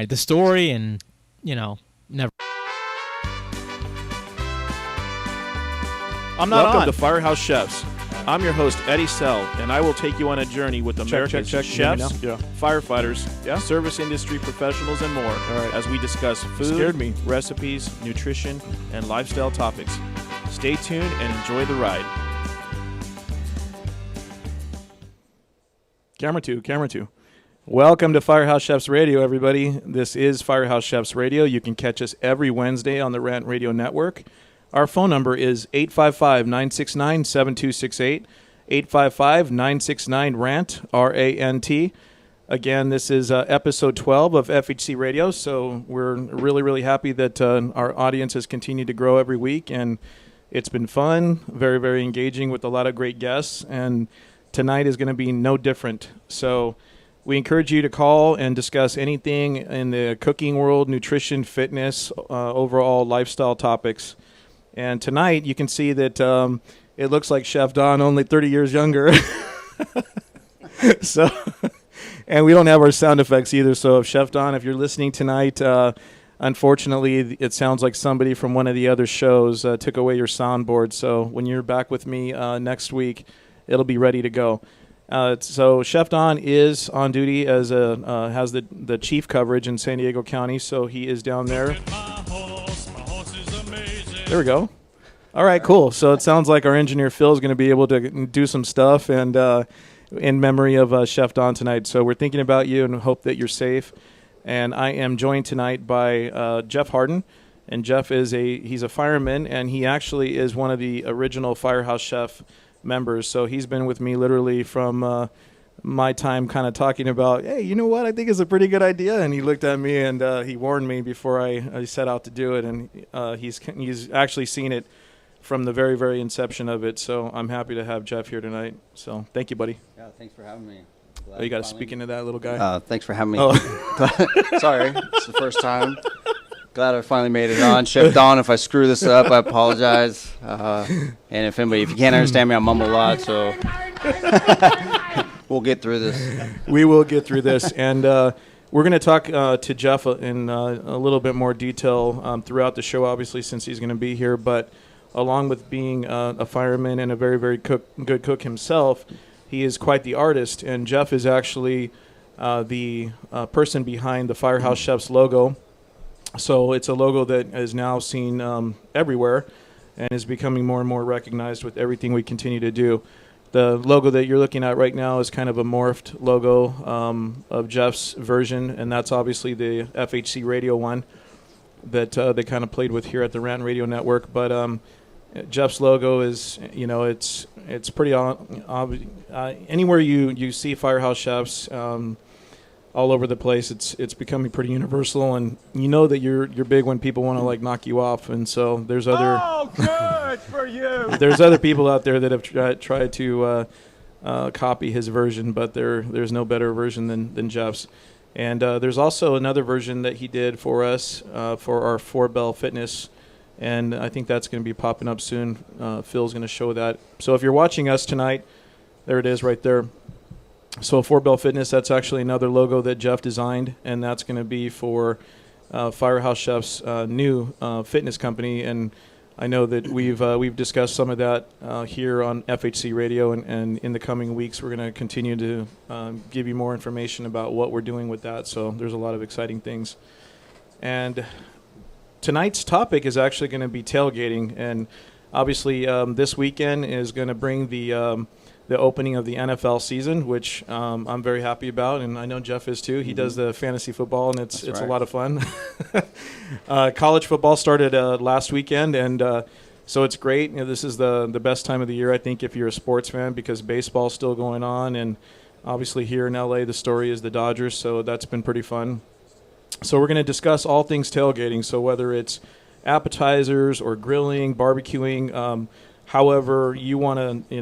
the story and, never. I'm not Welcome on. to FireHouse Chefs. I'm your host, Eddie Sell, and I will take you on a journey with America's check. chefs, Yeah. firefighters, Yeah. service industry professionals, and more right. as we discuss food, Scared me. recipes, nutrition, and lifestyle topics. Stay tuned and enjoy the ride. Camera two. Welcome to FireHouse Chefs Radio, everybody. This is FireHouse Chefs Radio. You can catch us every Wednesday on the Rant Radio Network. Our phone number is 855-969-7268, 855-969-RANT, R-A-N-T. Again, this is episode 12 of FHC Radio, so we're really, really happy that our audience has continued to grow every week, and it's been fun, very, very engaging with a lot of great guests, and tonight is going to be no different. So we encourage you to call and discuss anything in the cooking world, nutrition, fitness, overall lifestyle topics. And tonight you can see that it looks like Chef Don, only 30 years younger. So, and we don't have our sound effects either. So Chef Don, if you're listening tonight, unfortunately, it sounds like somebody from one of the other shows took away your soundboard. So when you're back with me next week, it'll be ready to go. So Chef Don is on duty as has the chief coverage in San Diego County. So he is down there. There we go. All right, cool. So it sounds like our engineer Phil is going to be able to do some stuff and in memory of Chef Don tonight. So we're thinking about you and hope that you're safe. And I am joined tonight by Jeff Harden. And Jeff he's a fireman, and he actually is one of the original FireHouse Chef members. So he's been with me literally from my time kind of talking about, hey, you know what, I think it's a pretty good idea. And he looked at me and he warned me before I set out to do it. And he's actually seen it from the very, very inception of it. So I'm happy to have Jeff here tonight. So thank you, buddy. Yeah, thanks for having me. You got to speak into that, little guy. Thanks for having me. Oh. Sorry, it's the first time. Glad I finally made it on. Chef Don, if I screw this up, I apologize. And if you can't understand me, I mumble a lot, so we'll get through this. We will get through this. And we're going to talk to Jeff in a little bit more detail throughout the show, obviously, since he's going to be here. But along with being a fireman and a very, very good cook himself, he is quite the artist. And Jeff is actually the person behind the FireHouse Chefs logo. So it's a logo that is now seen everywhere and is becoming more and more recognized with everything we continue to do. The logo that you're looking at right now is kind of a morphed logo of Jeff's version, and that's obviously the FHC radio one that they kind of played with here at the Rant Radio Network. But Jeff's logo is, it's pretty obvious. Anywhere you see FireHouse Chefs, all over the place, it's becoming pretty universal, and you know that you're big when people want to knock you off, and so there's other. Oh, good for you. There's other people out there that have tried to copy his version, but there's no better version than Jeff's. And there's also another version that he did for us for our 4-Bell Fitness, and I think that's going to be popping up soon. Phil's going to show that. So if you're watching us tonight, there it is right there. So 4-Bell Fitness, that's actually another logo that Jeff designed, and that's going to be for FireHouse Chef's new fitness company. And I know that we've discussed some of that here on FHC Radio, and in the coming weeks we're going to continue to give you more information about what we're doing with that. So there's a lot of exciting things. And tonight's topic is actually going to be tailgating, and obviously this weekend is going to bring the opening of the NFL season, which I'm very happy about, and I know Jeff is too. He does the fantasy football, and it's a lot of fun. College football started last weekend, and so it's great. This is the best time of the year, I think, if you're a sports fan, because baseball's still going on, and obviously here in LA the story is the Dodgers, so that's been pretty fun. So we're going to discuss all things tailgating, so whether it's appetizers or grilling, barbecuing, however you want to,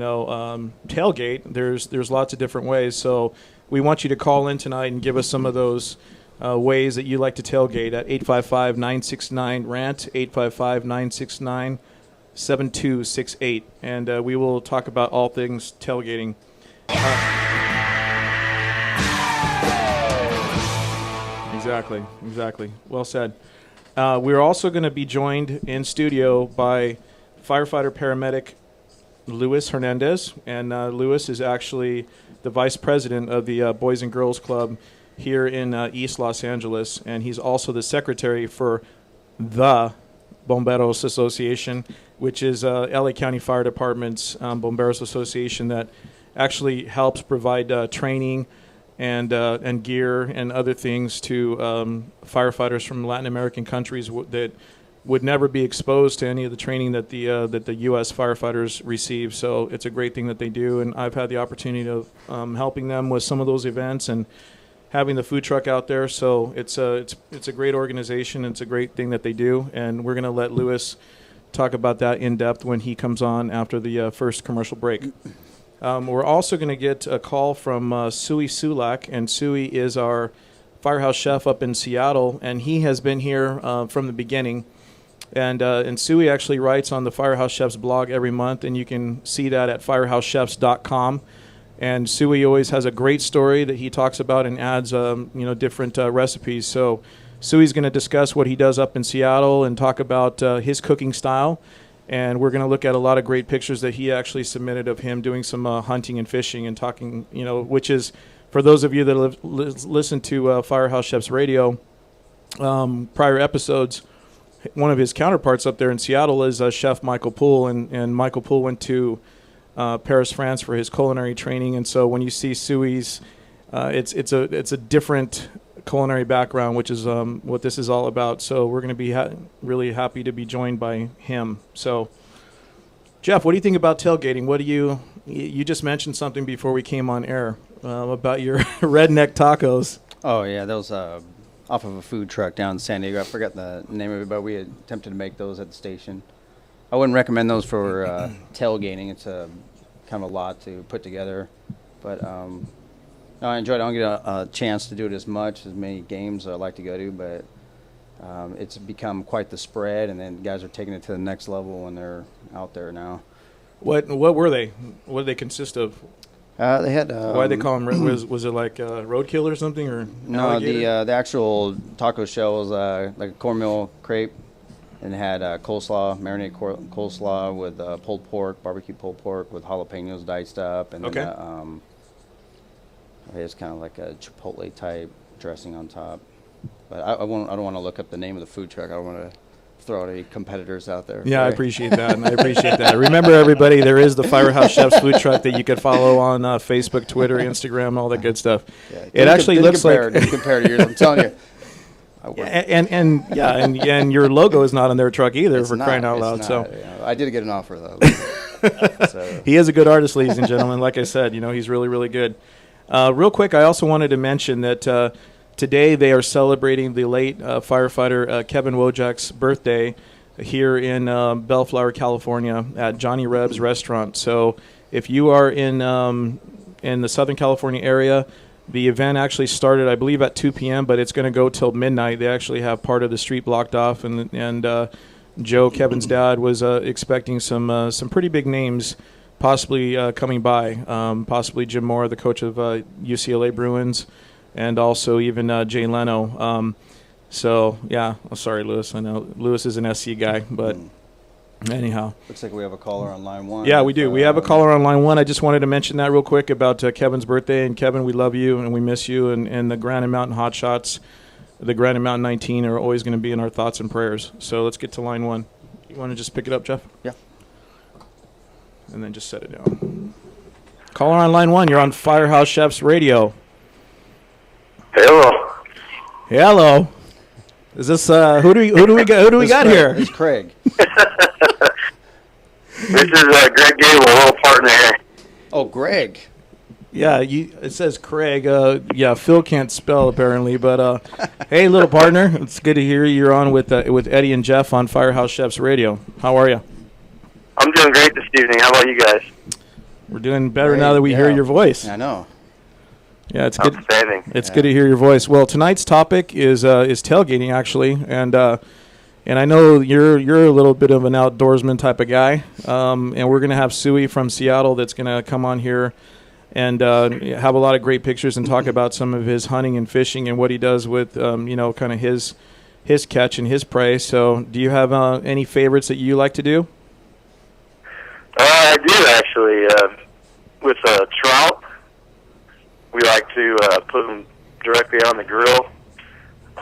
tailgate, there's lots of different ways. So we want you to call in tonight and give us some of those ways that you like to tailgate at 855-969-RANT, 855-969-7268. And we will talk about all things tailgating. Exactly. Well said. We're also going to be joined in studio by firefighter paramedic Luis Hernandez, and Luis is actually the vice president of the Boys and Girls Club here in East Los Angeles, and he's also the secretary for the Bomberos Association, which is LA County Fire Department's Bomberos Association that actually helps provide training and gear and other things to firefighters from Latin American countries that would never be exposed to any of the training that the U.S. firefighters receive. So it's a great thing that they do, and I've had the opportunity of helping them with some of those events and having the food truck out there. So it's a great organization. It's a great thing that they do, and we're going to let Luis talk about that in depth when he comes on after the first commercial break. We're also going to get a call from Suey Sulak, and Suey is our FireHouse chef up in Seattle, and he has been here from the beginning. And Suey actually writes on the FireHouse Chefs blog every month, and you can see that at firehousechefs.com. And Suey always has a great story that he talks about and adds, different recipes. So Suey's going to discuss what he does up in Seattle and talk about his cooking style. And we're going to look at a lot of great pictures that he actually submitted of him doing some hunting and fishing and talking, which is, for those of you that listen to Firehouse Chefs Radio prior episodes, one of his counterparts up there in Seattle is Chef Michael Poole, and Michael Poole went to Paris, France for his culinary training. And so when you see Suey's, it's a different culinary background, which is what this is all about. So we're going to be really happy to be joined by him. So, Jeff, what do you think about tailgating? What do you just mentioned something before we came on air about your redneck tacos. Oh, yeah, those off of a food truck down in San Diego. I forgot the name of it, but we attempted to make those at the station. I wouldn't recommend those for tailgating. It's kind of a lot to put together. But no, I enjoyed it. I don't get a chance to do it as many games I like to go to, but it's become quite the spread, and then guys are taking it to the next level when they're out there now. What were they? What did they consist of? They had. Why they call them? Was it like roadkill or something, or no? alligator? The actual taco shell was like a cornmeal crepe, and it had coleslaw, marinated coleslaw with pulled pork, barbecue pulled pork with jalapenos diced up, and okay. Then it's kind of like a chipotle type dressing on top. But I don't want to look up the name of the food truck. I don't want to throw any competitors out there. Yeah, I appreciate that, and I appreciate that. Remember, everybody, there is the Firehouse Chefs food truck that you could follow on Facebook, Twitter, Instagram, all that good stuff. Yeah, it actually looks like compared to yours. I'm telling you. And your logo is not on their truck either, It's for not, crying out it's loud. not, So yeah. I did get an offer though. So. he is a good artist, ladies and gentlemen. Like I said, he's really, really good. Real quick, I also wanted to mention that today they are celebrating the late firefighter Kevin Wojak's birthday here in Bellflower, California at Johnny Reb's restaurant. So if you are in the Southern California area, the event actually started, I believe, at 2 p.m., but it's going to go till midnight. They actually have part of the street blocked off, and Joe, Kevin's dad, was expecting some pretty big names possibly coming by, possibly Jim Moore, the coach of UCLA Bruins, and also even Jay Leno. So, yeah, sorry, Lewis. I know Lewis is an SC guy, but anyhow. Looks like we have a caller on line one. Yeah, we do. We have a caller on line one. I just wanted to mention that real quick about Kevin's birthday. And, Kevin, we love you and we miss you. And the Granite Mountain Hot Shots, the Granite Mountain 19, are always going to be in our thoughts and prayers. So let's get to line one. You want to just pick it up, Jeff? Yeah. And then just set it down. Caller on line one. You're on Firehouse Chefs Radio. Hello. Hello. Is this who do we got here? It's Craig. This is Greg Gable, little partner here. Oh, Greg. Yeah, it says Craig. Yeah, Phil can't spell apparently, but hey, little partner, it's good to hear you. You're on with Eddie and Jeff on Firehouse Chefs Radio. How are you? I'm doing great this evening. How about you guys? We're doing better now that we hear your voice. I know. Yeah, it's good. Outstanding. It's good to hear your voice. Well, tonight's topic is tailgating actually, and I know you're a little bit of an outdoorsman type of guy, and we're gonna have Suey from Seattle that's gonna come on here and have a lot of great pictures and talk about some of his hunting and fishing and what he does with, kind of his catch and his prey. So do you have any favorites that you like to do? I do, actually. With trout, we like to put them directly on the grill,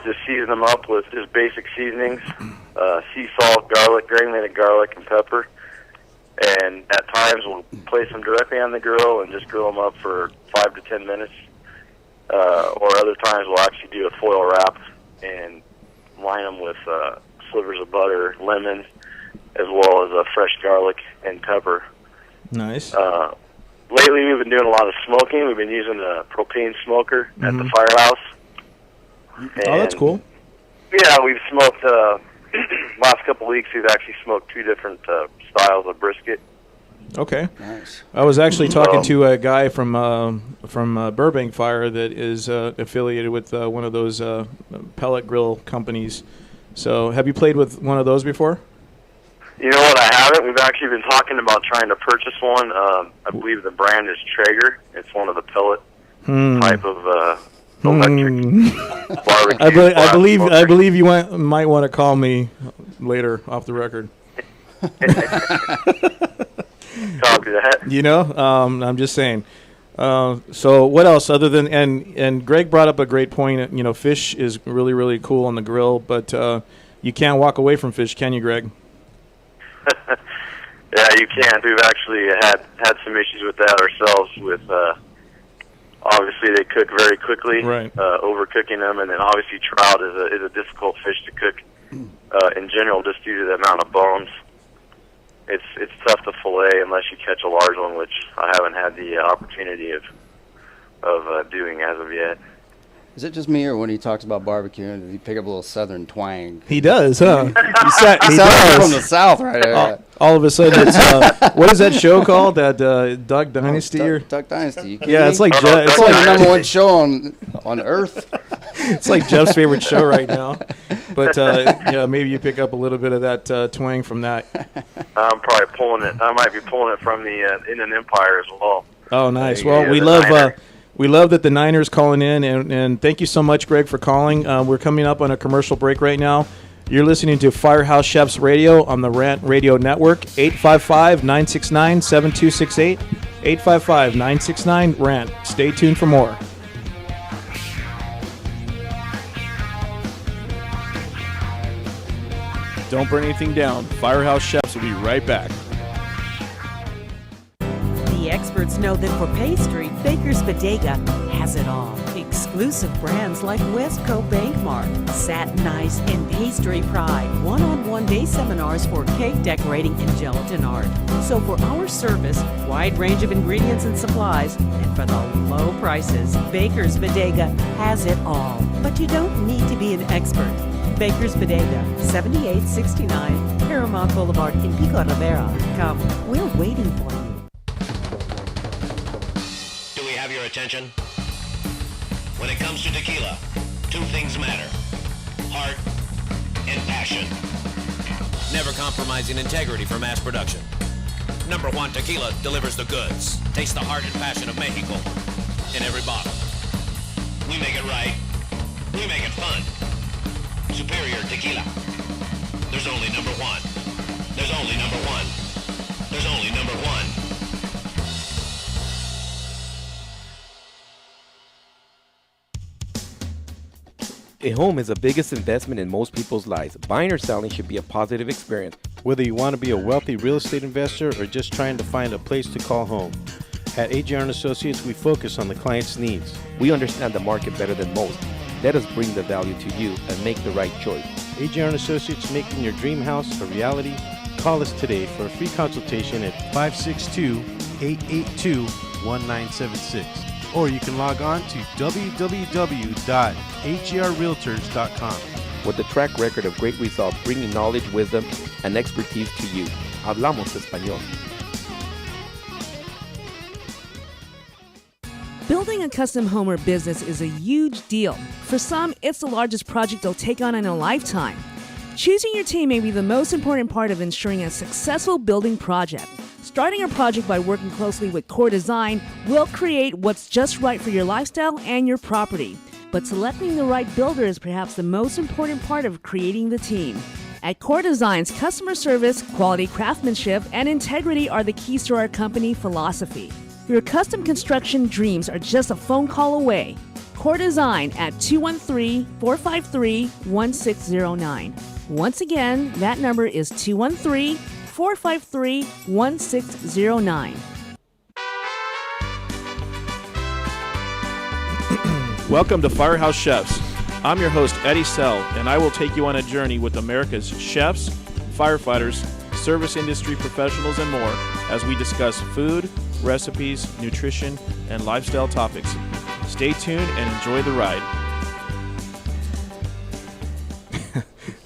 just season them up with just basic seasonings, sea salt, garlic, granulated garlic, and pepper. And at times we'll place them directly on the grill and just grill them up for 5 to 10 minutes. Or other times we'll actually do a foil wrap and line them with slivers of butter, lemon, as well as fresh garlic and pepper. Nice. Lately we've been doing a lot of smoking. We've been using a propane smoker at the FireHouse. Oh, that's cool. Yeah, we've smoked, last couple weeks we've actually smoked 2 different styles of brisket. Okay. Nice. I was actually talking to a guy from Burbank Fire that is affiliated with one of those pellet grill companies. So have you played with one of those before? You know what, I haven't. We've actually been talking about trying to purchase one. I believe the brand is Traeger. It's one of the pellet type of electric barbecue. I believe you might want to call me later off the record. Copy that. You know, I'm just saying. So what else other than and Greg brought up a great point. You know, fish is really, really cool on the grill, but you can't walk away from fish, can you, Greg? Yeah, you can't. We've actually had some issues with that ourselves. With obviously they cook very quickly, right? Overcooking them, and then obviously trout is a difficult fish to cook in general, just due to the amount of bones. It's tough to fillet unless you catch a large one, which I haven't had the opportunity of doing as of yet. Is it just me, or when he talks about barbecue, does he pick up a little southern twang? He does, huh? He sounds from the South, right? All of a sudden, it's what is that show called? That Duck Dynasty? Duck Dynasty. Yeah, it's like it's like the number one show on Earth. It's like Jeff's favorite show right now. But maybe you pick up a little bit of that twang from that. I'm probably pulling it. I might be pulling it from the Inland Empire as well. Oh, nice. Well, we love that the Niners calling in, and thank you so much, Greg, for calling. We're coming up on a commercial break right now. You're listening to FireHouse Chefs Radio on the Rant Radio Network, 855-969-7268, 855-969-RANT. Stay tuned for more. Don't burn anything down. FireHouse Chefs will be right back. The experts know that for pastry, Baker's Bodega has it all. Exclusive brands like Westco Bankmark, Satin Ice, and Pastry Pride. One-on-one day seminars for cake decorating and gelatin art. So for our service, wide range of ingredients and supplies, and for the low prices, Baker's Bodega has it all. But you don't need to be an expert. Baker's Bodega, 7869 Paramount Boulevard in Pico Rivera. Come, we're waiting for you. Do we have your attention? When it comes to tequila, 2 things matter: heart and passion. Never compromising integrity for mass production. Number 1 tequila delivers the goods. Taste the heart and passion of Mexico in every bottle. We make it right. We make it fun. Superior tequila. There's only number 1. There's only number 1. There's only number 1. A home is the biggest investment in most people's lives. Buying or selling should be a positive experience. Whether you want to be a wealthy real estate investor or just trying to find a place to call home. At AJR & Associates, we focus on the client's needs. We understand the market better than most. Let us bring the value to you and make the right choice. AJR & Associates, making your dream house a reality. Call us today for a free consultation at 562-882-1976. Or you can log on to www.agrrealtors.com. With a track record of great results, bringing knowledge, wisdom, and expertise to you. Hablamos español. Building a custom home or business is a huge deal. For some, it's the largest project they'll take on in a lifetime. Choosing your team may be the most important part of ensuring a successful building project. Starting a project by working closely with Core Design will create what's just right for your lifestyle and your property. But selecting the right builder is perhaps the most important part of creating the team. At Core Design's, customer service, quality craftsmanship, and integrity are the keys to our company philosophy. Your custom construction dreams are just a phone call away. Core Design at 213-453-1609. Once again, that number is 213-453-1609. Welcome to FireHouse Chefs. I'm your host, Eddie Sell, and I will take you on a journey with America's chefs, firefighters, service industry professionals, and more as we discuss food, recipes, nutrition, and lifestyle topics. Stay tuned and enjoy the ride.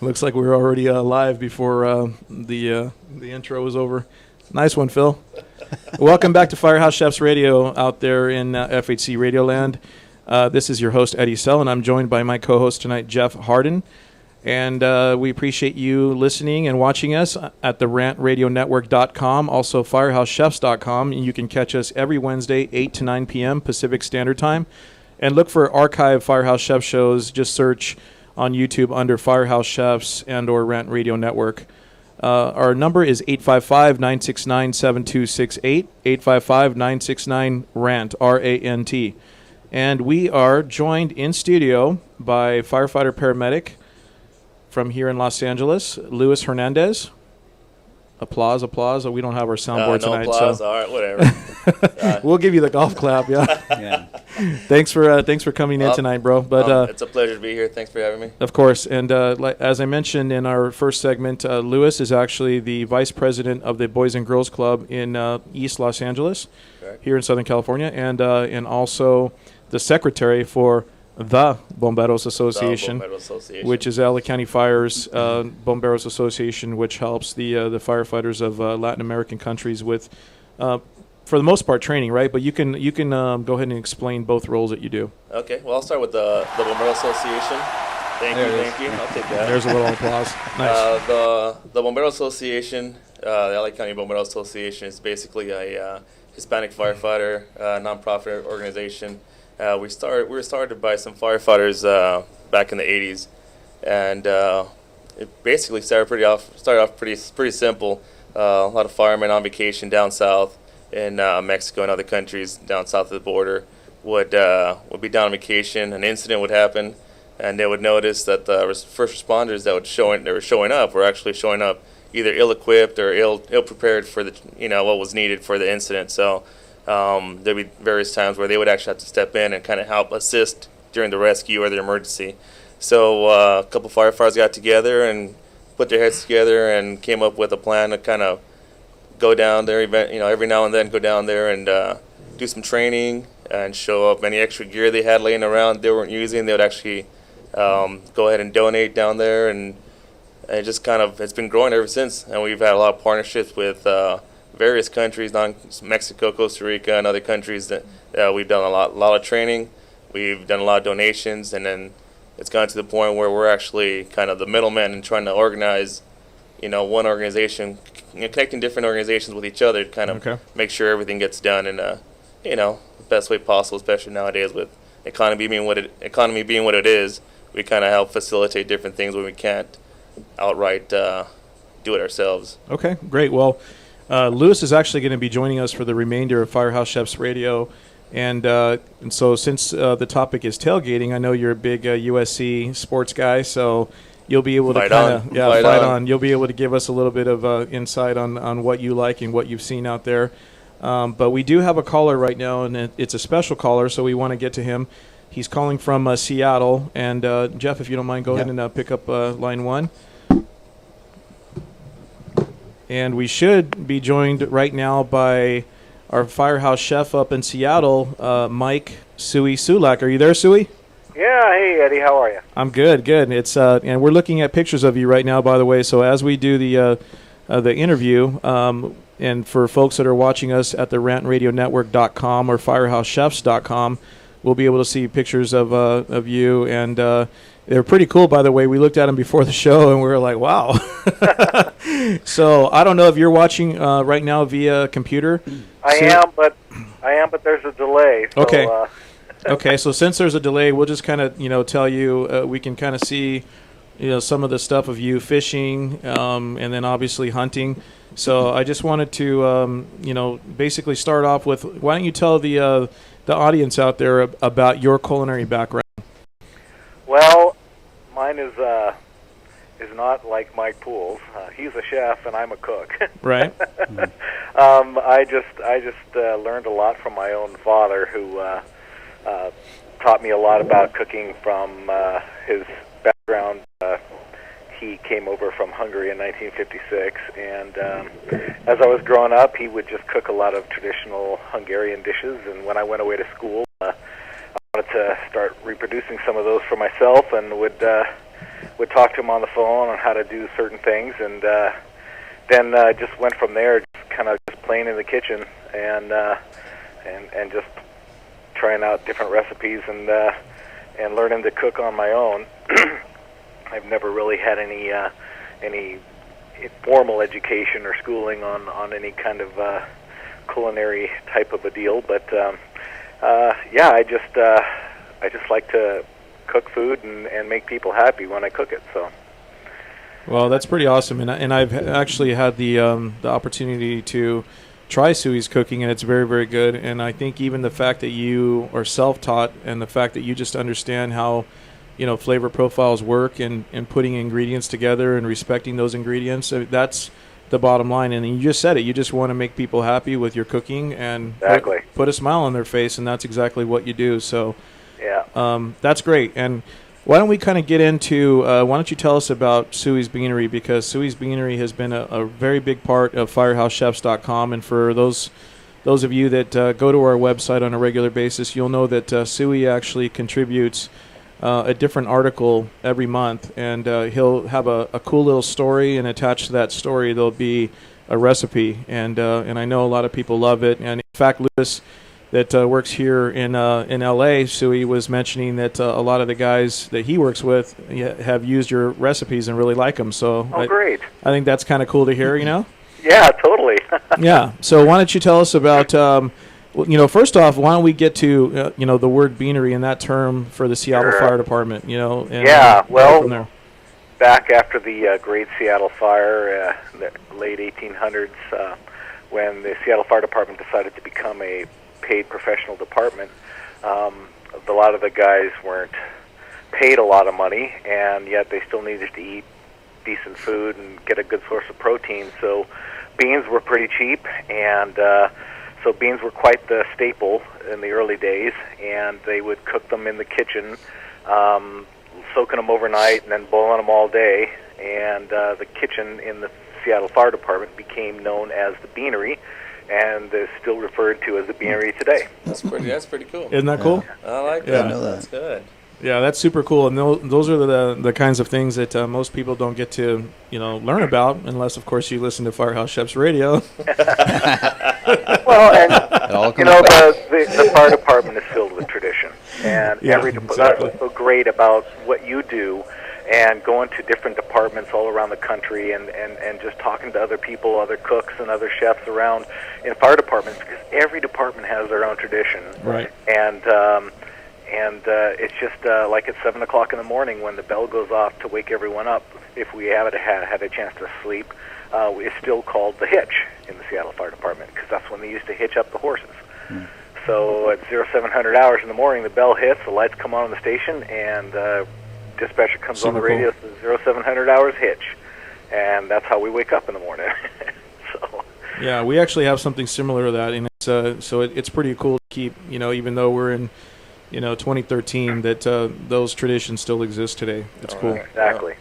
Looks like we were already live before the intro was over. Nice one, Phil. Welcome back to FireHouse Chefs Radio out there in FHC Radio Land. This is your host, Eddie Sell, and I'm joined by my co-host tonight, Jeff Harden. And we appreciate you listening and watching us at the rantradionetwork.com, also firehousechefs.com. And you can catch us every Wednesday, 8 to 9 p.m. Pacific Standard Time. And look for archive Firehouse Chef shows. Just search on YouTube under Firehouse Chefs and or Rant Radio Network. Our number is 855-969-7268, 855-969-RANT, R-A-N-T. And we are joined in studio by firefighter paramedic from here in Los Angeles, Luis Hernandez. Applause. We don't have our soundboard no tonight. Applause. So. All right, whatever. We'll give you the golf clap. Yeah. Thanks for coming in tonight, bro. But it's a pleasure to be here. Thanks for having me. Of course. And as I mentioned in our first segment, Luis is actually the vice president of the Boys and Girls Club in East Los Angeles, here in Southern California, and also the secretary for the Bomberos Association, which is LA County Fire's Bomberos Association, which helps the firefighters of Latin American countries with, for the most part, training, right? But you can go ahead and explain both roles that you do. Okay, well, I'll start with the Bomberos Association. Thank you. I'll take that. There's a little applause. Nice. The Bomberos Association, the LA County Bomberos Association, is basically a Hispanic firefighter nonprofit organization. We were started by some firefighters back in the 80s, and it basically started off pretty simple. A lot of firemen on vacation down south in Mexico and other countries down south of the border would be down on vacation. An incident would happen, and they would notice that the first responders that were showing up were actually showing up either ill-equipped or ill-prepared for what was needed for the incident. So there'd be various times where they would actually have to step in and kind of help assist during the rescue or the emergency. So a couple firefighters got together and put their heads together and came up with a plan to kind of go down there, every now and then go down there and do some training and show up any extra gear they had laying around they weren't using. They would actually go ahead and donate down there, and it just kind of it's been growing ever since. And we've had a lot of partnerships with various countries, Mexico, Costa Rica, and other countries that we've done a lot of training. We've done a lot of donations, and then it's gotten to the point where we're actually kind of the middleman and trying to organize, one organization, connecting different organizations with each other to kind of make sure everything gets done in the best way possible, especially nowadays with economy being what it is. We kind of help facilitate different things when we can't outright do it ourselves. Okay, great. Well, Luis is actually going to be joining us for the remainder of Firehouse Chefs Radio. And so since the topic is tailgating, I know you're a big USC sports guy, so you'll be able to fight on. You'll be able to give us a little bit of insight on what you like and what you've seen out there. But we do have a caller right now, and it's a special caller, so we want to get to him. He's calling from Seattle. And, Jeff, if you don't mind, go ahead and pick up line 1. And we should be joined right now by our Firehouse chef up in Seattle, Mike Suey Sulak. Are you there, Suey? Yeah. Hey, Eddie. How are you? I'm good. It's and we're looking at pictures of you right now, by the way. So as we do the interview, and for folks that are watching us at the rantradionetwork.com or firehousechefs.com, we'll be able to see pictures of you, and they're pretty cool, by the way. We looked at them before the show, and we were like, wow. So I don't know if you're watching right now via computer. I am, but there's a delay. So, Okay. Okay, so since there's a delay, we'll just kind of, tell you, we can kind of see, some of the stuff of you fishing, and then obviously hunting. So I just wanted to, basically start off with, why don't you tell the audience out there about your culinary background? Well, mine is not like Mike Poole's. He's a chef and I'm a cook. Right. I just learned a lot from my own father, who taught me a lot about cooking from his background. He came over from Hungary in 1956, and as I was growing up, he would just cook a lot of traditional Hungarian dishes. And when I went away to school, I wanted to start reproducing some of those for myself, and would talk to him on the phone on how to do certain things, and then just went from there, just kind of just playing in the kitchen and just trying out different recipes and learning to cook on my own. I've never really had any formal education or schooling on any kind of culinary type of a deal, but yeah, I just like to cook food and make people happy when I cook it. So. Well, that's pretty awesome, and I've actually had the opportunity to try Suey's cooking, and it's very, very good. And I think even the fact that you are self-taught, and the fact that you just understand how, flavor profiles work, and putting ingredients together and respecting those ingredients, that's the bottom line. And you just said it. You just want to make people happy with your cooking and exactly. put a smile on their face, and that's exactly what you do. So yeah, that's great. And why don't we kind of get into, why don't you tell us about Suey's Beanery, because Suey's Beanery has been a very big part of FireHouseChefs.com, and for those of you that go to our website on a regular basis, you'll know that Suey actually contributes a different article every month, and he'll have a cool little story, and attached to that story there'll be a recipe, and I know a lot of people love it. And in fact, Lewis, that works here in LA, Suey was mentioning that a lot of the guys that he works with have used your recipes and really like them. So great. I think that's kind of cool to hear, Yeah, totally. Yeah. So why don't you tell us about, first off, why don't we get to, the word beanery and that term for the Seattle Fire Department, and well, from there. Back after the Great Seattle Fire, the late 1800s, when the Seattle Fire Department decided to become a paid professional department, a lot of the guys weren't paid a lot of money, and yet they still needed to eat decent food and get a good source of protein. So beans were pretty cheap, and so beans were quite the staple in the early days, and they would cook them in the kitchen, soaking them overnight and then boiling them all day. And the kitchen in the Seattle Fire Department became known as the Beanery, and is still referred to as the Beanery today. That's pretty cool. Isn't that cool? I like that. Yeah. I know that. That's good. Yeah, that's super cool, and those are the kinds of things that most people don't get to learn about, unless of course you listen to Firehouse Chefs Radio. Well, and the fire department is filled with tradition, and every department. That's what's so great about what you do, and going to different departments all around the country, and just talking to other people, other cooks and other chefs around in fire departments, because every department has their own tradition. Right. And it's just like at 7 o'clock in the morning when the bell goes off to wake everyone up, if we haven't had a chance to sleep, it's still called the hitch in the Seattle Fire Department, because that's when they used to hitch up the horses. So at 0700 hours in the morning, the bell hits, the lights come on the station, and dispatcher comes on the radio, says 0700 hours hitch, and that's how we wake up in the morning. So yeah, we actually have something similar to that, and it's pretty cool to keep, even though we're in 2013, that those traditions still exist today. It's cool. Exactly.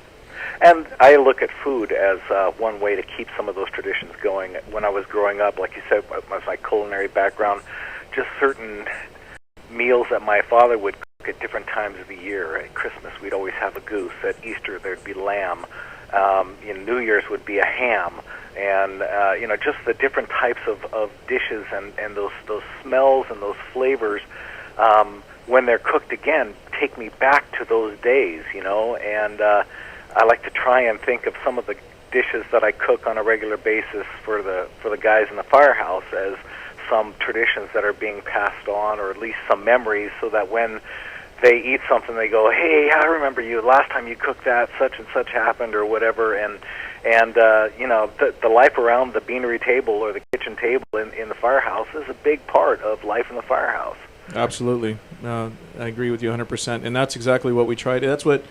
And I look at food as one way to keep some of those traditions going. When I was growing up, like you said, with my culinary background, just certain meals that my father would cook at different times of the year. At Christmas, we'd always have a goose. At Easter, there'd be lamb. New Year's would be a ham. And, just the different types of dishes and those smells and those flavors, when they're cooked again, take me back to those days, and I like to try and think of some of the dishes that I cook on a regular basis for the guys in the firehouse as some traditions that are being passed on, or at least some memories, so that when they eat something, they go, "Hey, I remember you last time you cooked that, such and such happened," or whatever. And you know, the life around the beanery table or the kitchen table in the firehouse is a big part of life in the firehouse. Absolutely. I agree with you 100%. And that's exactly what we try to. That's what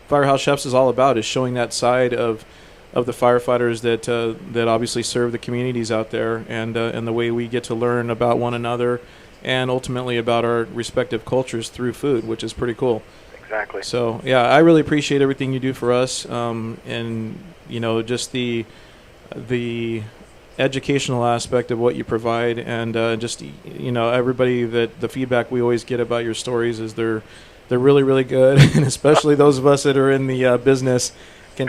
Firehouse Chefs is all about, is showing that side of the firefighters that obviously serve the communities out there, and the way we get to learn about one another and ultimately about our respective cultures through food, which is pretty cool. Exactly. So, yeah, I really appreciate everything you do for us, and, you know, just the educational aspect of what you provide, and just, you know, everybody, that the feedback we always get about your stories is they're really, really good, and especially those of us that are in the business can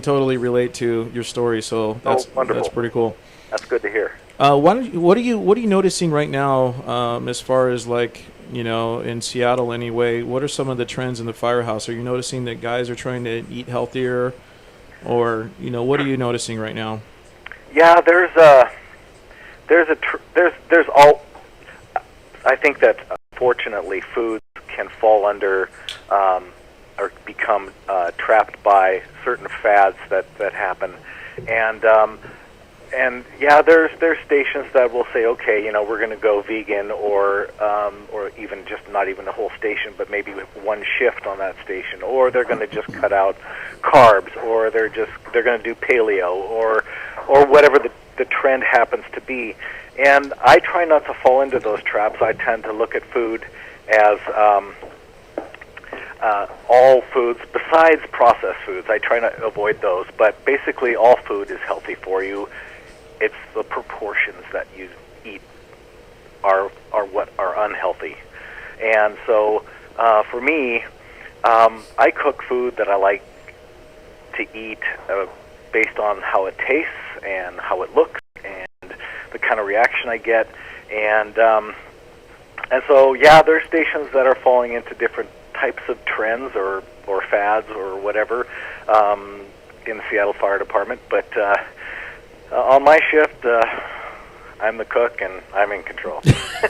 totally relate to your story. So that's pretty cool. That's good to hear. What are you noticing right now, as far as, like, you know, in Seattle anyway? What are some of the trends in the firehouse? Are you noticing that guys are trying to eat healthier, or, you know, what are you noticing right now? Yeah, there's all. I think that fortunately foods can fall under or become trapped by certain fads that happen, and yeah, there's stations that will say, okay, you know, we're going to go vegan, or even just not even the whole station, but maybe one shift on that station, or they're going to just cut out carbs, or they're going to do paleo, or whatever the trend happens to be. And I try not to fall into those traps. I tend to look at food as all foods besides processed foods. I try to avoid those, but basically all food is healthy for you. It's the proportions that you eat are what are unhealthy. And so for me, I cook food that I like to eat based on how it tastes and how it looks and the kind of reaction I get. And so, yeah, there's stations that are falling into different types of trends or fads or whatever in the Seattle Fire Department. But on my shift, I'm the cook and I'm in control.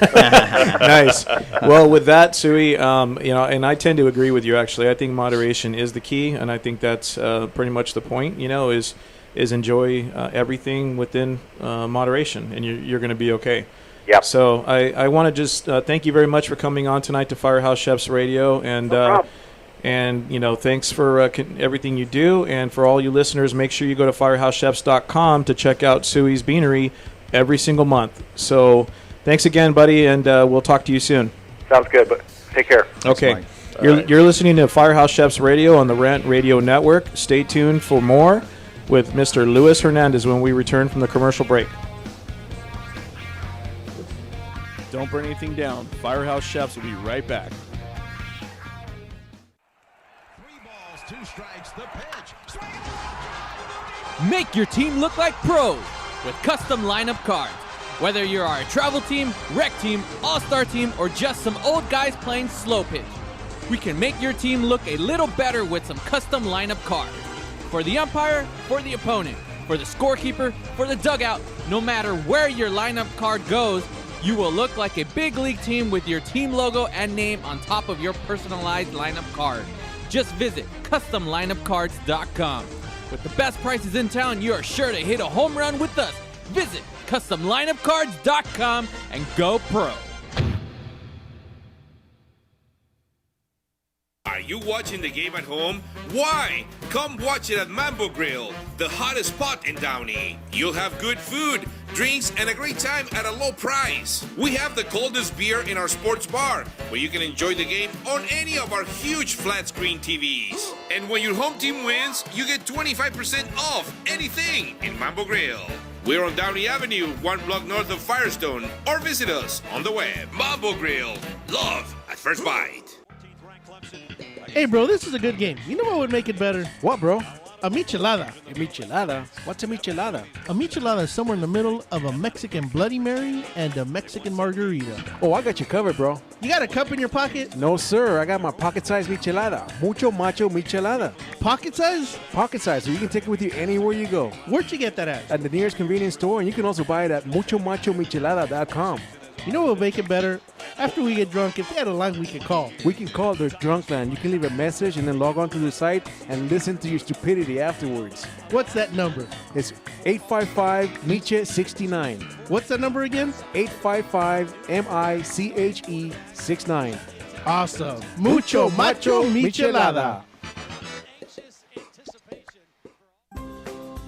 Nice. Well, with that, Sui, you know, and I tend to agree with you, actually. I think moderation is the key, and I think that's pretty much the point, you know, is enjoy everything within moderation, and you're going to be okay. Yep. So I want to just thank you very much for coming on tonight to Firehouse Chefs Radio, and no problem. And, you know, thanks for everything you do. And for all you listeners, make sure you go to firehousechefs.com to check out Sui's Beanery every single month. So thanks again, buddy, and we'll talk to you soon. Sounds good, but take care. Okay. You're listening to Firehouse Chefs Radio on the Rant Radio Network. Stay tuned for more with Mr. Luis Hernandez when we return from the commercial break. Don't burn anything down. Firehouse Chefs will be right back. 2 strikes, the pitch. Make your team look like pros with custom lineup cards. Whether you are a travel team, rec team, all-star team, or just some old guys playing slow pitch, we can make your team look a little better with some custom lineup cards. For the umpire, for the opponent, for the scorekeeper, for the dugout, no matter where your lineup card goes, you will look like a big league team with your team logo and name on top of your personalized lineup card. Just visit CustomLineupCards.com. With the best prices in town, you are sure to hit a home run with us. Visit CustomLineupCards.com and go pro. Are you watching the game at home? Why? Come watch it at Mambo Grill, the hottest spot in Downey. You'll have good food, drinks, and a great time at a low price. We have the coldest beer in our sports bar, where you can enjoy the game on any of our huge flat screen TVs. And when your home team wins, you get 25% off anything in Mambo Grill. We're on Downey Avenue, 1 block north of Firestone, or visit us on the web. Mambo Grill, love at first bite. Hey, bro, this is a good game. You know what would make it better? What, bro? A michelada. A michelada? What's a michelada? A michelada is somewhere in the middle of a Mexican Bloody Mary and a Mexican margarita. Oh, I got you covered, bro. You got a cup in your pocket? No, sir. I got my pocket-sized michelada. Mucho macho michelada. Pocket size? Pocket size, so you can take it with you anywhere you go. Where'd you get that at? At the nearest convenience store, and you can also buy it at muchomachomichelada.com. You know what'll make it better? After we get drunk, if they had a line we could call. We can call their drunk line. You can leave a message and then log on to the site and listen to your stupidity afterwards. What's that number? It's 855-MICHE-69. What's that number again? 855-MICHE-69. Awesome. Mucho macho michelada.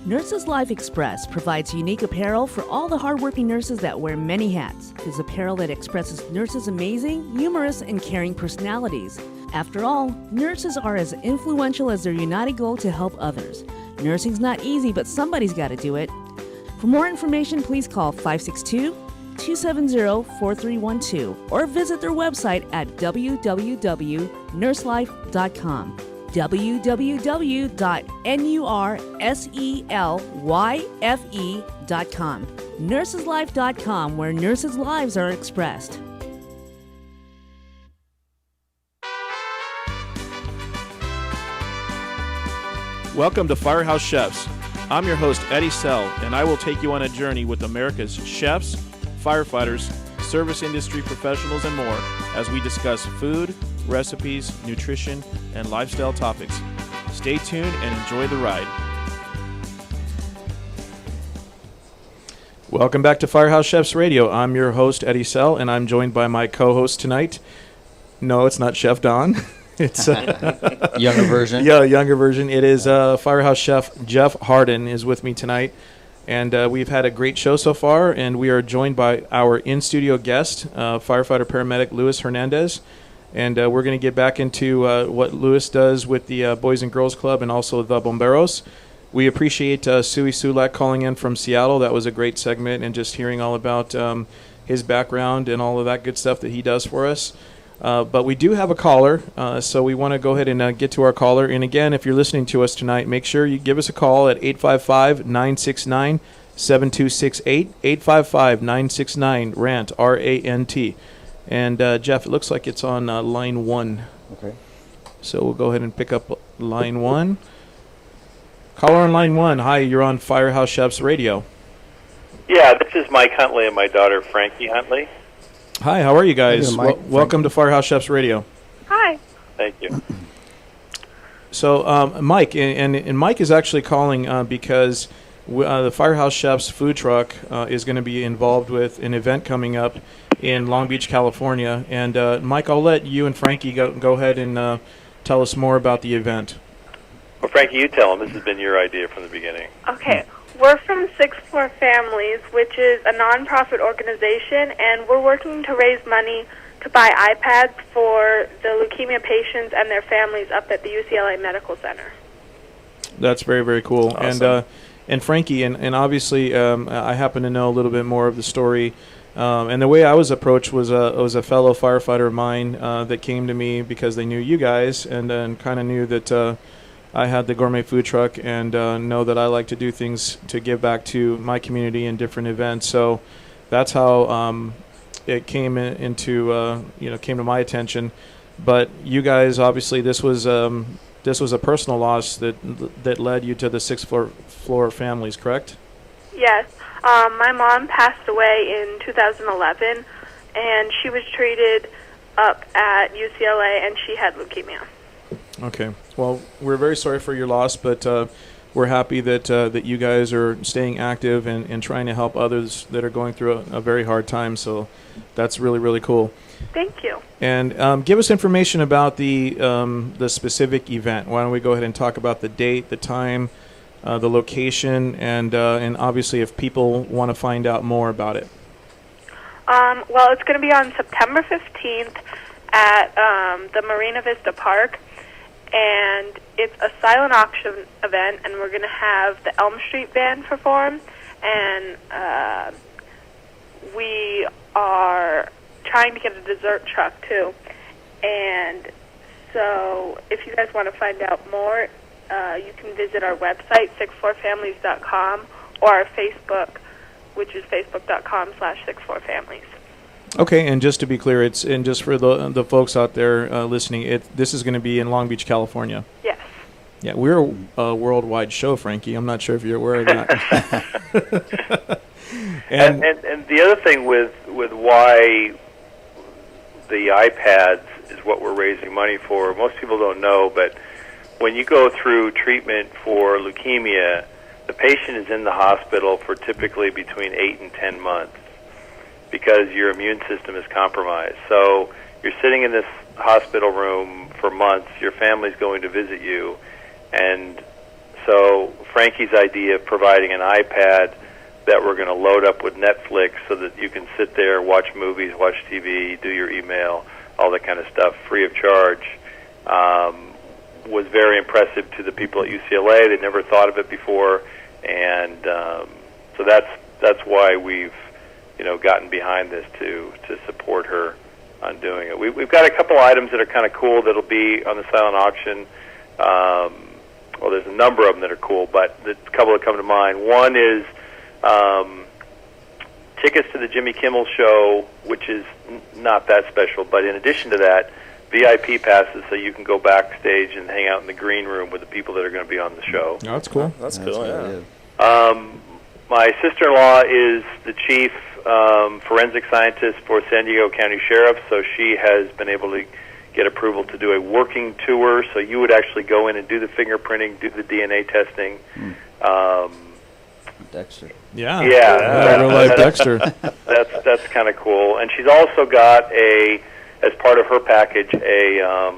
Nurses Life Express provides unique apparel for all the hardworking nurses that wear many hats. It is apparel that expresses nurses' amazing, humorous, and caring personalities. After all, nurses are as influential as their united goal to help others. Nursing's not easy, but somebody's got to do it. For more information, please call 562-270-4312 or visit their website at www.nurselife.com. www.nurselyfe.com. Nurseslife.com, where nurses' lives are expressed. Welcome to FireHouse Chefs. I'm your host, Eddie Sell, and I will take you on a journey with America's chefs, firefighters, service industry professionals, and more as we discuss food, recipes, nutrition, and lifestyle topics. Stay tuned and enjoy the ride. Welcome back to FireHouse Chefs Radio. I'm your host, Eddie Sell, and I'm joined by my co-host tonight. No, it's not Chef Don. It's younger version. Yeah, younger version. It is Firehouse Chef Jeff Harden is with me tonight. And we've had a great show so far, and we are joined by our in-studio guest, firefighter paramedic Luis Hernandez. And we're going to get back into what Luis does with the Boys and Girls Club and also the Bomberos. We appreciate Suey Sulak calling in from Seattle. That was a great segment, and just hearing all about his background and all of that good stuff that he does for us. But we do have a caller, so we want to go ahead and get to our caller. And again, if you're listening to us tonight, make sure you give us a call at 855-969-7268, 855-969-RANT, R-A-N-T. And Jeff, it looks like it's on line 1. Okay. So we'll go ahead and pick up line 1. Caller on line 1. Hi, you're on Firehouse Chefs Radio. Yeah, this is Mike Huntley and my daughter Frankie Huntley. Hi, how are you guys? Hey, Mike. Welcome to Firehouse Chefs Radio. Hi. Thank you. So, Mike, and Mike is actually calling because the Firehouse Chefs food truck is going to be involved with an event coming up in Long Beach, California. And, Mike, I'll let you and Frankie go ahead and tell us more about the event. Well, Frankie, you tell them. This has been your idea from the beginning. Okay. We're from Sixth Floor Families, which is a nonprofit organization, and we're working to raise money to buy iPads for the leukemia patients and their families up at the UCLA Medical Center. That's very, very cool. Awesome. And Frankie, and obviously I happen to know a little bit more of the story. And the way I was approached was a fellow firefighter of mine that came to me because they knew you guys and kind of knew that I had the gourmet food truck and know that I like to do things to give back to my community in different events. So that's how it came into came to my attention. But you guys, obviously, this was a personal loss that led you to the Sixth Floor Families, correct? Yes. My mom passed away in 2011, and she was treated up at UCLA, and she had leukemia. Okay. Well, we're very sorry for your loss, but we're happy that you guys are staying active and trying to help others that are going through a very hard time. So that's really, really cool. Thank you. And give us information about the specific event. Why don't we go ahead and talk about the date, the time, the location, and obviously if people want to find out more about it. Well, it's going to be on September 15th at the Marina Vista Park. And it's a silent auction event, and we're going to have the Elm Street Band perform, and we are trying to get a dessert truck, too. And so if you guys want to find out more, you can visit our website, 64families.com, or our Facebook, which is facebook.com/64families. Okay, and just to be clear, and just for the folks out there listening, this is going to be in Long Beach, California. Yes. Yeah, we're a worldwide show, Frankie. I'm not sure if you're aware of that. and the other thing with why the iPads is what we're raising money for, most people don't know, but when you go through treatment for leukemia, the patient is in the hospital for typically between 8 and 10 months because your immune system is compromised. So you're sitting in this hospital room for months, your family's going to visit you, and so Frankie's idea of providing an iPad that we're going to load up with Netflix so that you can sit there, watch movies, watch TV, do your email, all that kind of stuff, free of charge, was very impressive to the people at UCLA. They'd never thought of it before, and so that's why we've gotten behind this to support her on doing it. We've got a couple items that are kind of cool that'll be on the silent auction. Well, there's a number of them that are cool, but a couple that come to mind. One is tickets to the Jimmy Kimmel Show, which is not that special, but in addition to that, VIP passes so you can go backstage and hang out in the green room with the people that are going to be on the show. Oh, that's cool. That's cool, yeah. My sister-in-law is the chief forensic scientist for San Diego County Sheriff, so she has been able to get approval to do a working tour, so you would actually go in and do the fingerprinting, do the DNA testing. Dexter. Yeah. Yeah. Real life Dexter. That's kind of cool. And she's also got as part of her package, a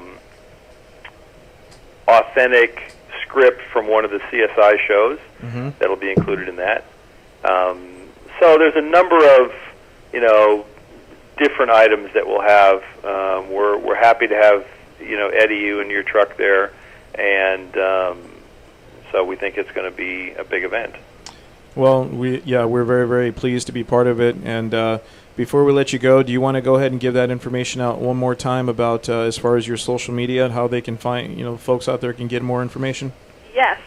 authentic script from one of the CSI shows that'll be included in that. So there's a number of, different items that we'll have. We're happy to have, Eddie, you and your truck there, and so we think it's going to be a big event. Well, we're very, very pleased to be part of it. And before we let you go, do you want to go ahead and give that information out one more time about as far as your social media, how they can find, folks out there can get more information? Yes.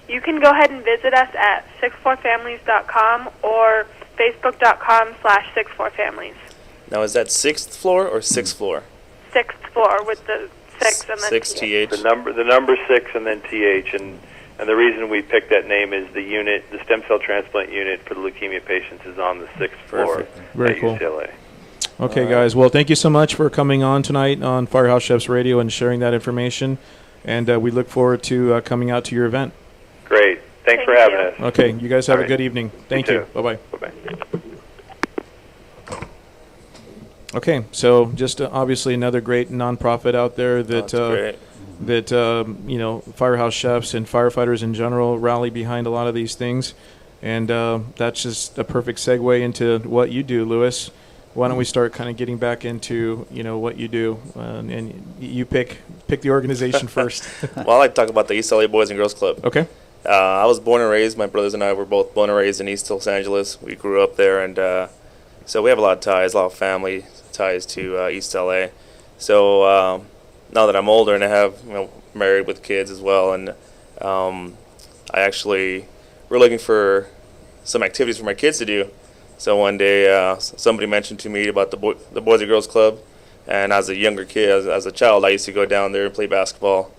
You can go ahead and visit us at 64families.com or facebook.com/64families. Now, is that 6th floor or 6th floor? 6th floor with the 6 and then 6 TH. The number 6 and then TH, and the reason we picked that name is the stem cell transplant unit for the leukemia patients is on the 6th floor Very at cool. UCLA. Okay, guys. Well, thank you so much for coming on tonight on Firehouse Chefs Radio and sharing that information. And we look forward to coming out to your event. Great. Thanks for having us. Okay, you guys have a good evening. Thank you. Bye-bye. Bye-bye. Okay, so just obviously another great nonprofit out there that Firehouse Chefs and firefighters in general rally behind a lot of these things, and that's just a perfect segue into what you do, Lewis. Why don't we start kind of getting back into what you do, and you pick the organization first. Well, I like to talk about the East LA Boys and Girls Club. Okay. I was born and raised. My brothers and I were both born and raised in East Los Angeles. We grew up there, and so we have a lot of ties, a lot of family ties to East LA. So now that I'm older and I have married with kids as well, and we're looking for some activities for my kids to do. So one day somebody mentioned to me about the Boys and Girls Club, and as a younger kid, as a child, I used to go down there and play basketball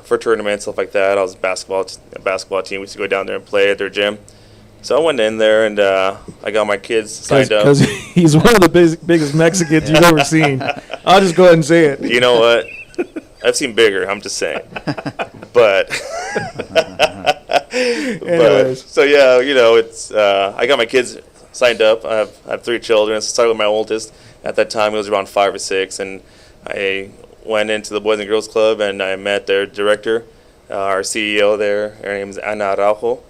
for tournaments, stuff like that. I was a basketball team. We used to go down there and play at their gym. So I went in there and I got my kids signed up. Because he's one of the biggest Mexicans you've ever seen. I'll just go ahead and say it. You know what? I've seen bigger, I'm just saying. But so yeah, it's I got my kids signed up. I have 3 children. I started with my oldest. At that time, he was around 5 or 6, and I went into the Boys and Girls Club, and I met their director, our CEO there. Her name is Ana Araujo,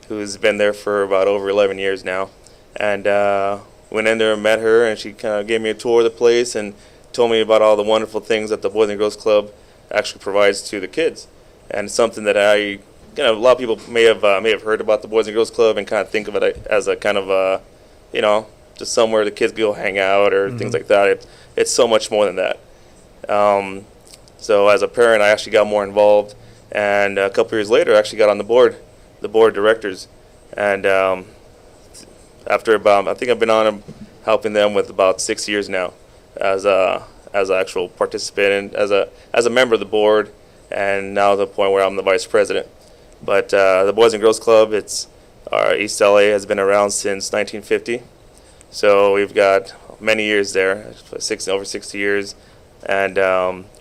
who's been there for about over 11 years now. And went in there and met her, and she kind of gave me a tour of the place and told me about all the wonderful things that the Boys and Girls Club actually provides to the kids. And it's something that a lot of people may have heard about the Boys and Girls Club and kind of think of it as a kind of just somewhere the kids go hang out or things like that. It's so much more than that. So as a parent, I actually got more involved and a couple years later, I actually got on the board of directors. And after about, I think I've been on helping them with about 6 years now, as an actual participant and as a member of the board, and now to the point where I'm the vice president. But the Boys and Girls Club, our East LA has been around since 1950, so we've got many years there, over 60 years, and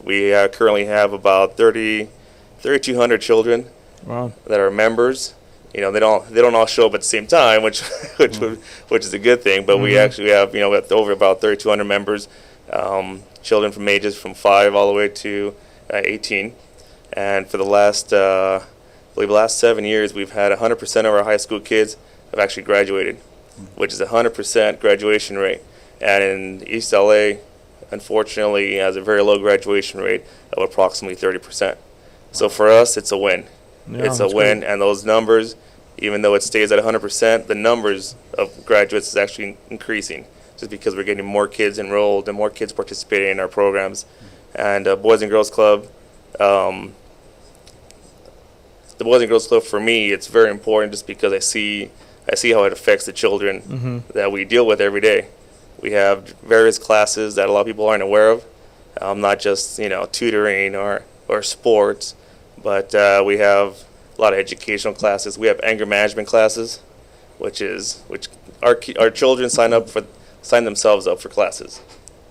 we currently have about 3,200 children. Wow. That are members. You know, they don't all show up at the same time, which is a good thing. But we actually have we have over about 3,200 members, children from ages from 5 all the way to 18, and for the last I believe the last 7 years, we've had 100% of our high school kids have actually graduated, which is a 100% graduation rate. And in East LA, unfortunately, has a very low graduation rate of approximately 30%. So for us, it's a win. Yeah, it's a win, great. And those numbers, even though it stays at 100%, the numbers of graduates is actually increasing, just because we're getting more kids enrolled and more kids participating in our programs. And Boys and Girls Club, the Boys and Girls Club, for me, it's very important just because I see how it affects the children that we deal with every day. We have various classes that a lot of people aren't aware of, not just tutoring or sports, but we have a lot of educational classes. We have anger management classes, which our children sign themselves up for classes,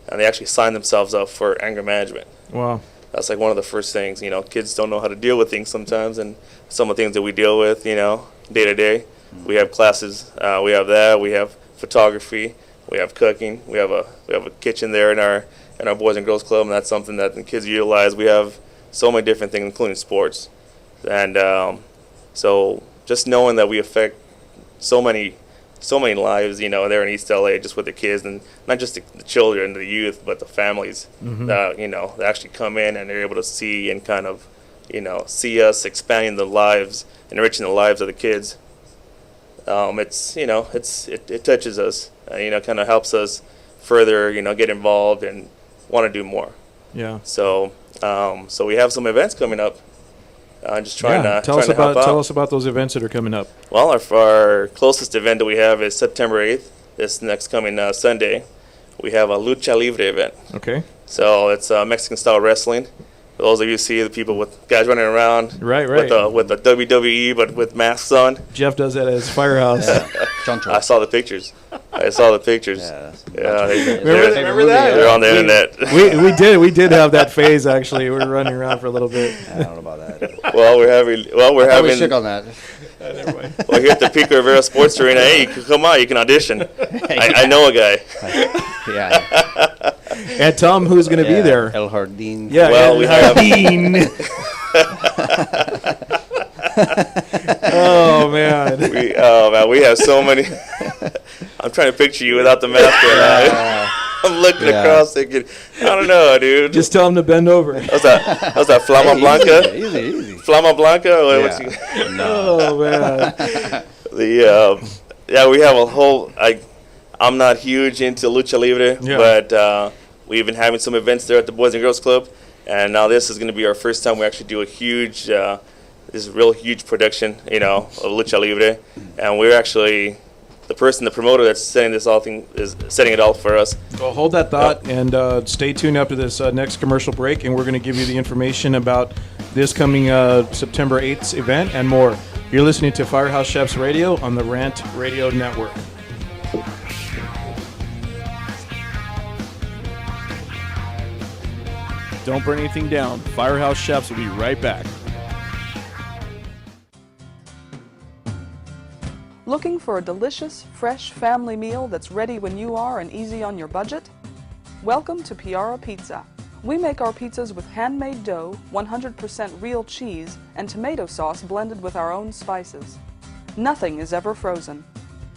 and they actually sign themselves up for anger management. Wow. That's like one of the first things. Kids don't know how to deal with things sometimes, and some of the things that we deal with, day to day. We have classes. We have that. We have photography. We have cooking. We have a kitchen there in our Boys and Girls Club, and that's something that the kids utilize. We have so many different things, including sports, and so just knowing that we affect so many lives, there in East LA, just with the kids, and not just the children, the youth, but the families that that actually come in and they're able to see and kind of see us expanding the lives, enriching the lives of the kids. It touches us, kind of helps us further, get involved and want to do more. Yeah. So we have some events coming up. Just trying to tell us about those events that are coming up. Well, our closest event that we have is September 8th. This next coming Sunday, we have a lucha libre event. Okay. So it's Mexican style wrestling. For those of you who see the people with guys running around, right, with the WWE but with masks on. Jeff does that as FireHouse. I saw the pictures. Yeah. Remember that? They're on the internet. We did have that phase actually. We were running around for a little bit. I don't know about that. We're having. We shook on that. Well, here at the Pico Rivera Sports Arena, hey, you can come out. You can audition. I know a guy. Yeah. And Tom, who's going to be there? El Jardín. Yeah. Well, El Jardín. Oh man. We have so many. I'm trying to picture you without the mask on. I'm looking across thinking, I don't know, dude. Just tell him to bend over. How's that Flama Blanca? Easy. Flama Blanca? Oh man. We have a whole. I'm not huge into lucha libre, but we've been having some events there at the Boys and Girls Club, and now this is going to be our first time we actually do a huge, real huge production, of lucha libre, and we're actually. The promoter that's setting this all thing is setting it all for us. Well, hold that thought and stay tuned after this next commercial break, and we're going to give you the information about this coming September 8th event and more. You're listening to FireHouse Chefs Radio on the Rant Radio Network. Don't burn anything down. FireHouse Chefs will be right back. Looking for a delicious, fresh family meal that's ready when you are and easy on your budget? Welcome to Piara Pizza. We make our pizzas with handmade dough, 100% real cheese, and tomato sauce blended with our own spices. Nothing is ever frozen.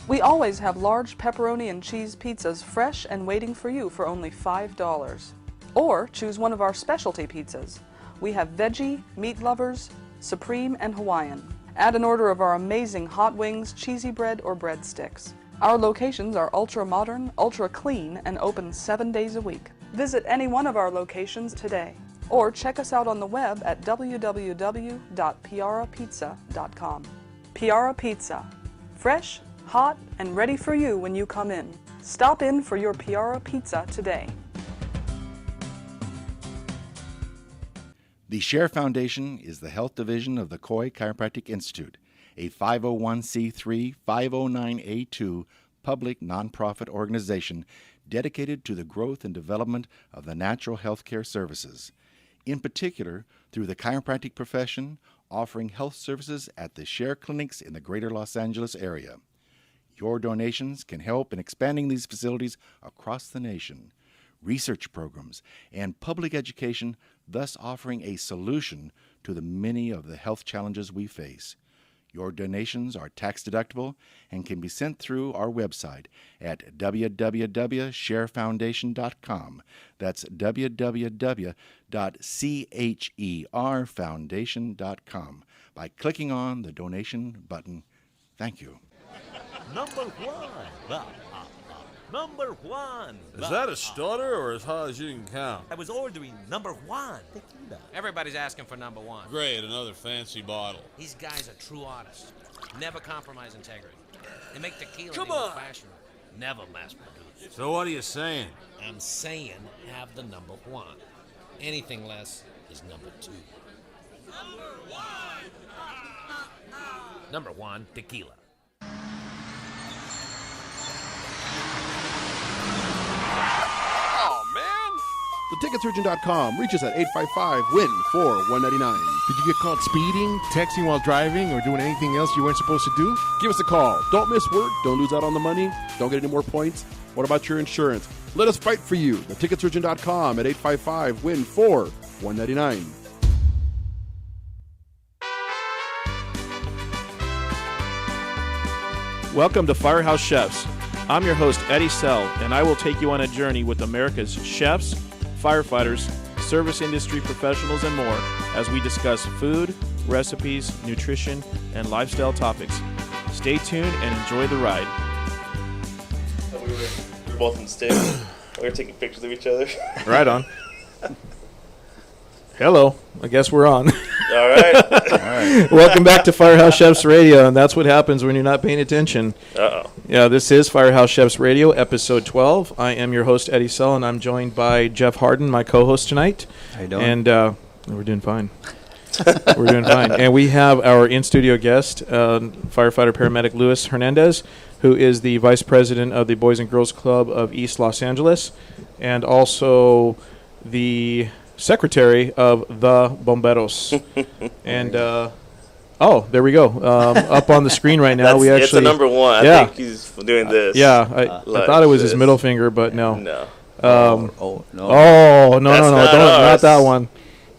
We always have large pepperoni and cheese pizzas fresh and waiting for you for only $5. Or choose one of our specialty pizzas. We have veggie, meat lovers, supreme, and Hawaiian. Add an order of our amazing hot wings, cheesy bread, or breadsticks. Our locations are ultra-modern, ultra-clean, and open 7 days a week. Visit any one of our locations today. or check us out on the web at www.piarapizza.com. Piara Pizza. Fresh, hot, and ready for you when you come in. Stop in for your Piara Pizza today. The Share Foundation is the health division of the Coy Chiropractic Institute, a 501c3 509A2 public nonprofit organization dedicated to the growth and development of the natural health care services, in particular through the chiropractic profession, offering health services at the Share clinics in the greater Los Angeles area. Your donations can help in expanding these facilities across the nation, research programs, and public education, thus offering a solution to the many of the health challenges we face. Your donations are tax-deductible and can be sent through our website at www.sharefoundation.com. That's www.cherfoundation.com by clicking on the donation button. Thank you. Number one. Number one. Is that a stutter or as high as you can count? I was ordering number one tequila. Everybody's asking for number one. Great, another fancy bottle. These guys are true artists. Never compromise integrity. They make tequila Come in the on. fashion. Never mass produced. So what are you saying? I'm saying have the number one. Anything less is number two. Number one. Number one tequila. Oh, man. TheTicketSurgeon.com. Reach us at 855-WIN-4-199. Did you get caught speeding, texting while driving, or doing anything else you weren't supposed to do? Give us a call. Don't miss work. Don't lose out on the money. Don't get any more points. What about your insurance? Let us fight for you. TheTicketSurgeon.com at 855-WIN-4-199. Welcome to FireHouse Chefs. I'm your host, Eddie Sell, and I will take you on a journey with America's chefs, firefighters, service industry professionals, and more as we discuss food, recipes, nutrition, and lifestyle topics. Stay tuned and enjoy the ride. We were both in sticks. We were taking pictures of each other. Right on. Hello. I guess we're on. All right. All right. Welcome back to FireHouse Chefs Radio, and that's what happens when you're not paying attention. Uh-oh. Yeah, this is FireHouse Chefs Radio, episode 12. I am your host, Eddie Sell, and I'm joined by Jeff Harden, my co-host tonight. How you doing? And we're doing fine. We're doing fine. And we have our in-studio guest, firefighter paramedic Luis Hernandez, who is the vice president of the Boys and Girls Club of East Los Angeles, and also the secretary of the Bomberos. And there we go. Up on the screen right now. It's the number one. I think he's doing this. Yeah, I thought it was his middle finger, but no. No. No, not that one.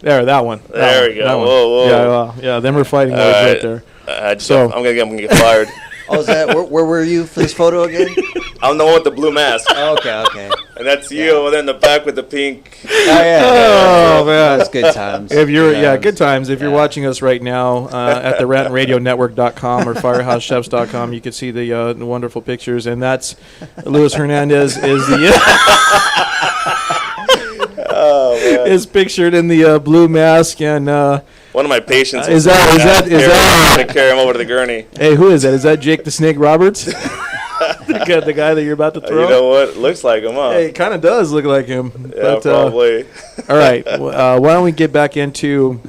There, that one. There we go. Whoa. Yeah, them are fighting words right there. I'm gonna get fired. Oh, is that where were you for this photo again? I'm the one with the blue mask. Okay. And that's you over there in the back with the pink. Oh yeah. Oh man, that's good times. If you're good times. If you're watching us right now at the RantRadioNetwork.com or FireHouseChefs.com, you can see the wonderful pictures, and that's Luis Hernandez is the is pictured in the blue mask, and one of my patients is that carry him over to the gurney. Hey, who is that? Is that Jake the Snake Roberts? the guy that you're about to throw? You know what? Looks like him, huh? Hey, it kind of does look like him. Yeah, but, probably. All right. Why don't we get back into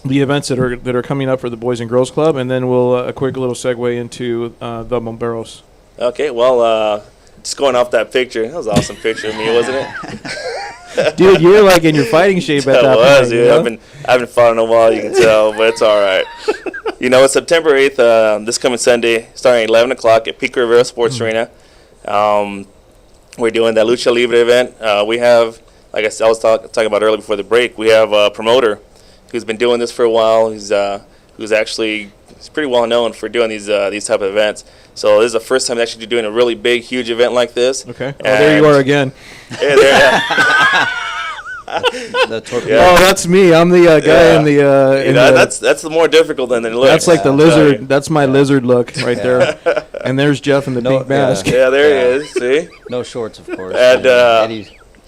the events that are coming up for the Boys and Girls Club, and then we'll a quick little segue into the Bomberos. Okay. Well, just going off that picture, that was an awesome picture of me, wasn't it? Dude, you were like in your fighting shape at that point. Dude. I haven't fought in a while, you can tell, but it's all right. You know, it's September 8th, this coming Sunday, starting at 11 o'clock at Pico Rivera Sports Arena. We're doing that Lucha Libre event. We have, like I was talking about earlier before the break, we have a promoter who's been doing this for a while. He's pretty well known for doing these type of events. So this is the first time actually doing a really big, huge event like this. Okay. There you are again. Yeah, there. Oh, that's me. I'm the guy in the. That's the more difficult than it looks. That's like the lizard. That's my lizard look right there. And there's Jeff in the pink mask. Yeah, there he is. See? No shorts, of course. And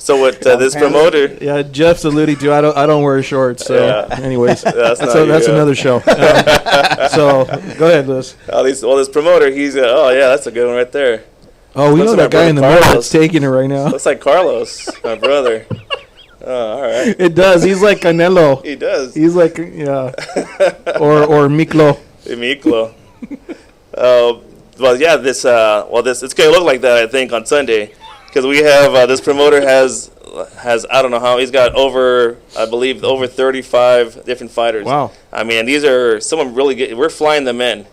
So what this promoter? Yeah, Jeff's alluding to. I don't wear shorts. So, anyways, that's another show. So go ahead, Liz. This promoter, he's that's a good one right there. Oh, we know that guy in the middle that's taking it right now. Looks like Carlos, my brother. Oh, all right. It does. He's like Canelo. He does. He's like or Miklo. Miklo. Well, yeah. This it's gonna look like that, I think, on Sunday, because we have this promoter has I don't know how he's got over 35 different fighters. Wow. I mean, these are someone really good. We're flying them in.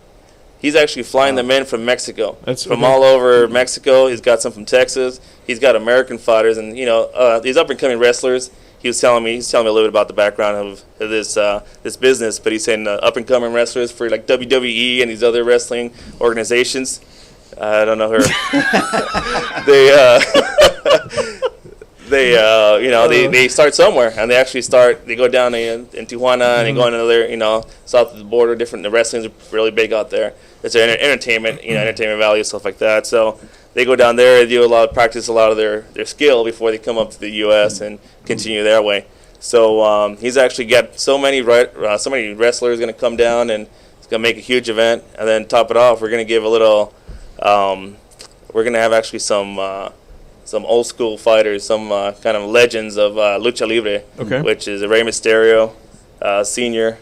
He's actually flying them in from Mexico. That's from all over Mexico. He's got some from Texas. He's got American fighters, and these up and coming wrestlers. He's telling me a little bit about the background of this business, but he's saying up and coming wrestlers for like WWE and these other wrestling organizations. I don't know her. They start somewhere, and they go down in Tijuana, and they go another, south of the border. The wrestling's really big out there. It's an entertainment value, stuff like that. So they go down there, they do practice a lot of their skill before they come up to the U.S. and continue their way. So he's actually got so many wrestlers going to come down, and it's going to make a huge event. And then top it off, we're going to give a little. We're going to have actually some old school fighters, some kind of legends of lucha libre, which is Rey Mysterio, senior.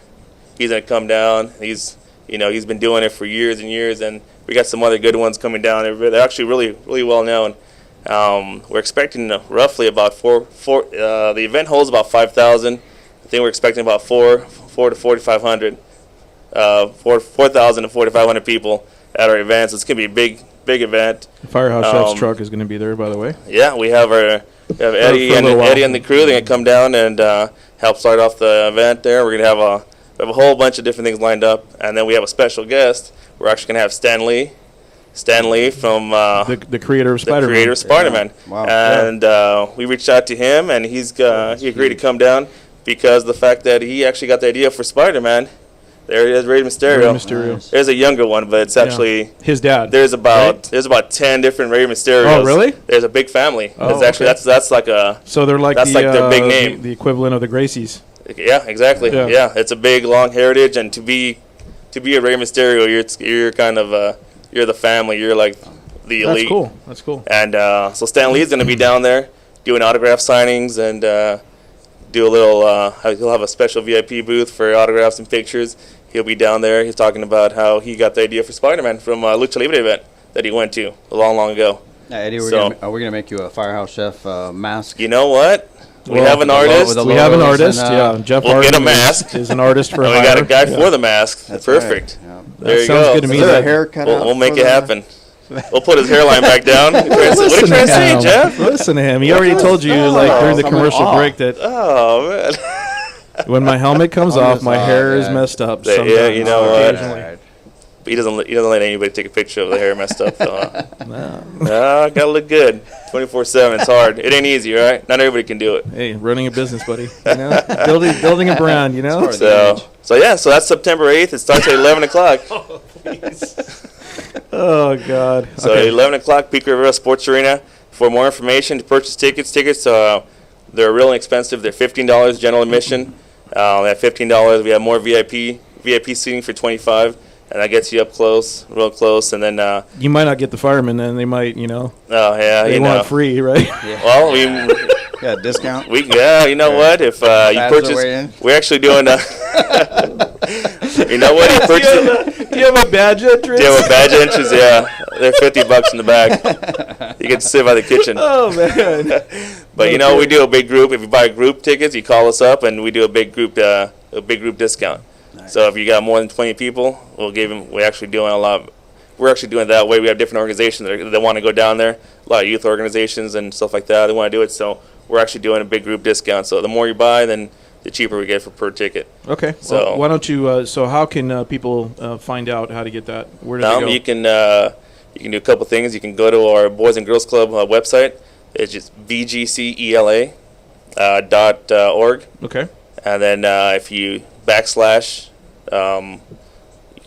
He's going to come down. He's been doing it for years and years, and we got some other good ones coming down. They're actually really, really well known. We're expecting roughly about the event holds about 5,000. I think we're expecting about 4,000 to 4,500 people at our events. It's going to be a big event. FireHouse Chef's truck is going to be there, by the way. Yeah, we have Eddie and the crew. They're going to come down and help start off the event there. We're going to have a whole bunch of different things lined up, and then we have a special guest. We're actually going to have Stan Lee from the creator of Spider-Man. The creator of Spider-Man. Yeah. Wow. And we reached out to him, and he agreed to come down because the fact that he actually got the idea for Spider-Man. There he is, Rey Mysterio. Nice. There's a younger one, but it's actually his dad. There's about 10 different Rey Mysterios. Oh, really? There's a big family. Oh, it's actually that's like a. So they're like that's like their big name. The equivalent of the Gracies. Yeah, exactly. Yeah, it's a big long heritage, and to be a Rey Mysterio, you're kind of you're the family. You're like the elite. That's cool. And so Stan Lee's going to be down there doing autograph signings and do a little. He'll have a special VIP booth for autographs and pictures. He'll be down there. He's talking about how he got the idea for Spider-Man from a Lucha Libre event that he went to a long ago. Eddie, are we gonna make you a FireHouse Chef mask? You know what? We have an artist. Jeff we'll get a mask. Is an artist for. We got a guy for the mask. That's perfect. Right. Yeah. There you sounds go. good to me. Is there a haircut? We'll make it happen. We'll put his hairline back down. What are you trying to say, Jeff? Listen to him. He already told you during the commercial break that. Oh man. When my helmet comes off, my hair is messed up. Yeah, you know what? He doesn't let anybody take a picture of the hair messed up. No, gotta look good. 24/7. It's hard. It ain't easy, right? Not everybody can do it. Hey, running a business, buddy. Building a brand. So that's September 8th. It starts at 11 o'clock. Oh God. So 11 o'clock, Pico Rivera Sports Arena. For more information, to purchase tickets, they're really expensive. They're $15 general admission. At $15, we have more VIP seating for $25, and that gets you up real close. And then you might not get the firemen. Then they might, Oh yeah, they want free, right? Yeah. Well, we got a discount. You know what? If you purchase, we're actually doing. You know what? Do you have a badge entrance? Do you have a badge entrance? Yeah, they're $50 in the back. You can sit by the kitchen. Oh man! But we do a big group. If you buy group tickets, you call us up, and we do a big group discount. Nice. So if you got more than 20 people, we're actually doing a lot. We're actually doing it that way. We have different organizations that want to go down there. A lot of youth organizations and stuff like that. They want to do it. So we're actually doing a big group discount. So the more you buy, then the cheaper we get per ticket. Okay. So well, why don't you? So how can people find out how to get that? Where do they go? You can do a couple things. You can go to our Boys and Girls Club website. It's just VGCELA .org. Okay. And then if you backslash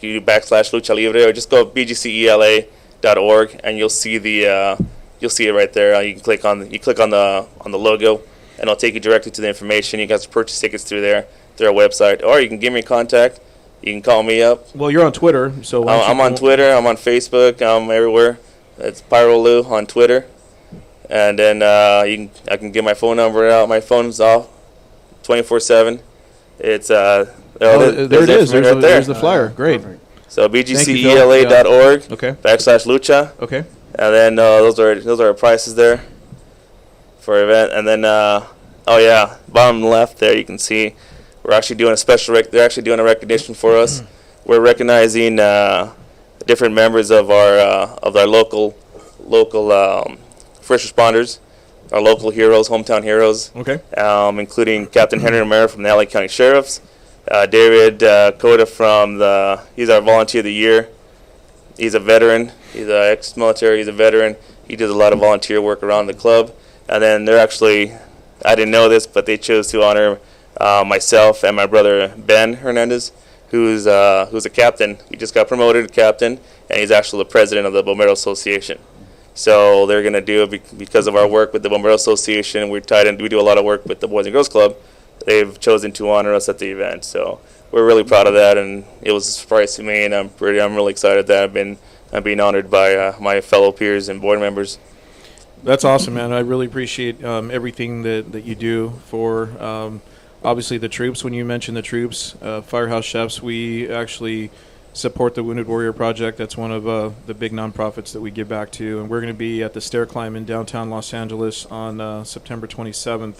Lucha Libre, or just go BGCELA.org, and you'll see the you'll see it right there. You can click on the logo, and it'll take you directly to the information. You guys purchase tickets through their website, or you can give me a contact. You can call me up. Well, you're on Twitter, so I'm on Twitter. I'm on Facebook. I'm everywhere. It's Pyrolu on Twitter, and then I can get my phone number out. My phone's off 24/7. It's there it is. There's the flyer. Great. So bgcela.org /lucha. Okay. And then those are our prices there for event. And then bottom left there you can see we're actually doing a special. They're actually doing a recognition for us. We're recognizing different members of our local first responders, our local heroes, hometown heroes. Okay. Including Captain Henry Romero from the LA County Sheriffs, David Coda he's our volunteer of the year. He's a veteran. He's an ex-military. He's a veteran. He does a lot of volunteer work around the club. And then they're actually, I didn't know this, but they chose to honor myself and my brother Ben Hernandez, who's a captain. He just got promoted to captain, and he's actually the president of the Bombero Association. So they're going to do it because of our work with the Bombero Association. We're tied in. We do a lot of work with the Boys and Girls Club. They've chosen to honor us at the event. So we're really proud of that, and it was a surprise to me, and I'm really excited that I'm being honored by my fellow peers and board members. That's awesome, man. I really appreciate everything that you do for obviously the troops. When you mentioned the troops, Firehouse Chefs, we actually support the Wounded Warrior Project. That's one of the big nonprofits that we give back to, and we're going to be at the Stair Climb in downtown Los Angeles on September 27th.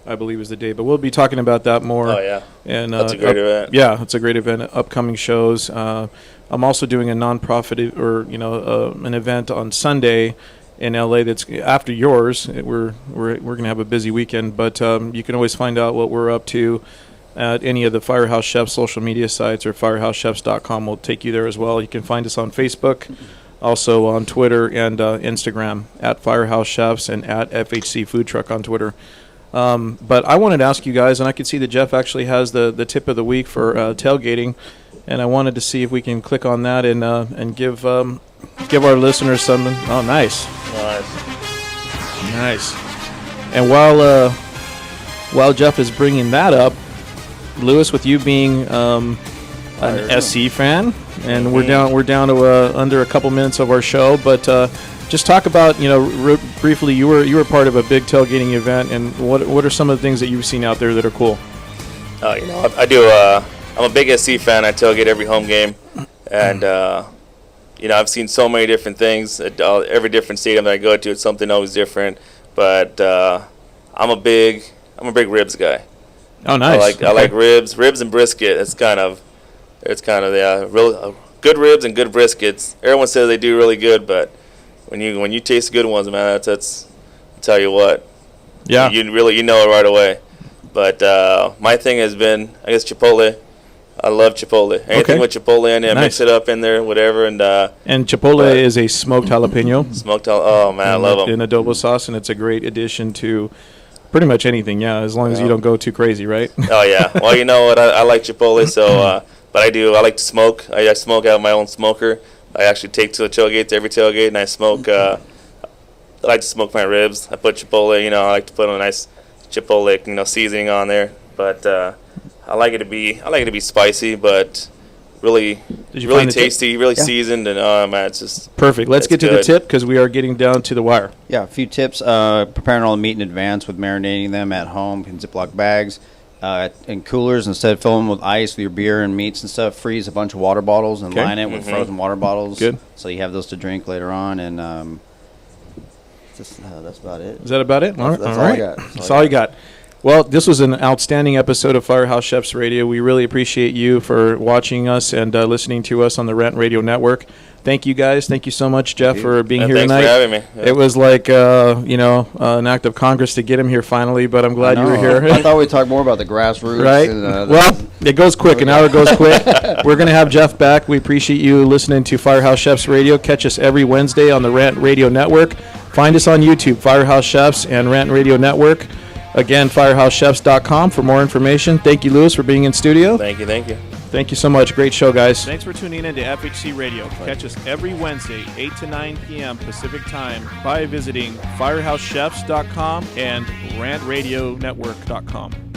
I believe is the day, but we'll be talking about that more. Oh yeah, and that's a great event. Yeah, it's a great event. Upcoming shows. I'm also doing a nonprofit an event on Sunday in LA that's after yours. We're gonna have a busy weekend, but you can always find out what we're up to at any of the Firehouse Chefs social media sites, or firehouseChefs.com will take you there as well. You can find us on Facebook, also on Twitter and Instagram at Firehouse Chefs and at FHC Food Truck on Twitter. But I wanted to ask you guys, and I could see that Jeff actually has the tip of the week for tailgating, and I wanted to see if we can click on that and give our listeners something. Oh, nice. And while Jeff is bringing that up, Lewis, with you being an SC fan, and we're down to under a couple minutes of our show, but just talk about, briefly, you were part of a big tailgating event, and what are some of the things that you've seen out there that are cool? I do. I'm a big SC fan. I tailgate every home game, and I've seen so many different things. At every different stadium that I go to, it's something always different. But I'm a big ribs guy. Oh, nice. I like ribs and brisket. It's kind of real good ribs and good briskets. Everyone says they do really good, but when you taste good ones, man, that's I'll tell you what. Yeah. You know it right away. But my thing has been, I guess, Chipotle. I love Chipotle. Anything with Chipotle in it, nice. Mix it up in there, whatever. And Chipotle is a smoked jalapeno. Oh man, I love them. In adobo sauce, and it's a great addition to pretty much anything. Yeah, as long as you don't go too crazy, right? Oh yeah. Well, you know what? I like Chipotle, so but I like to smoke. I smoke out of my own smoker. I actually take to the tailgate, to every tailgate, and I smoke. I like to smoke my ribs. I put Chipotle. I like to put a nice Chipotle, seasoning on there. But I like it to be spicy, but really tasty, really seasoned, and man, it's just perfect. Let's get to the tip, because we are getting down to the wire. Yeah, a few tips. Preparing all the meat in advance with marinating them at home in Ziploc bags. In coolers, instead of filling them with ice with your beer and meats and stuff, freeze a bunch of water bottles and line it with frozen water bottles. Good. So you have those to drink later on, and that's about it. Is that about it? That's all I got. That's all you got. Well, this was an outstanding episode of Firehouse Chefs Radio. We really appreciate you for watching us and listening to us on the Rant Radio Network. Thank you, guys. Thank you so much, Jeff, for being here tonight. Thanks for having me. Yeah. It was like, an act of Congress to get him here finally, but I'm glad you were here. I thought we'd talk more about the grassroots. Right. Well, it goes quick. An hour goes quick. We're going to have Jeff back. We appreciate you listening to Firehouse Chefs Radio. Catch us every Wednesday on the Rant Radio Network. Find us on YouTube, Firehouse Chefs and Rant Radio Network. Again, firehousechefs.com for more information. Thank you, Lewis, for being in studio. Thank you. Thank you so much. Great show, guys. Thanks for tuning in to FHC Radio. Catch us every Wednesday, 8 to 9 p.m. Pacific Time by visiting firehousechefs.com and rantradionetwork.com.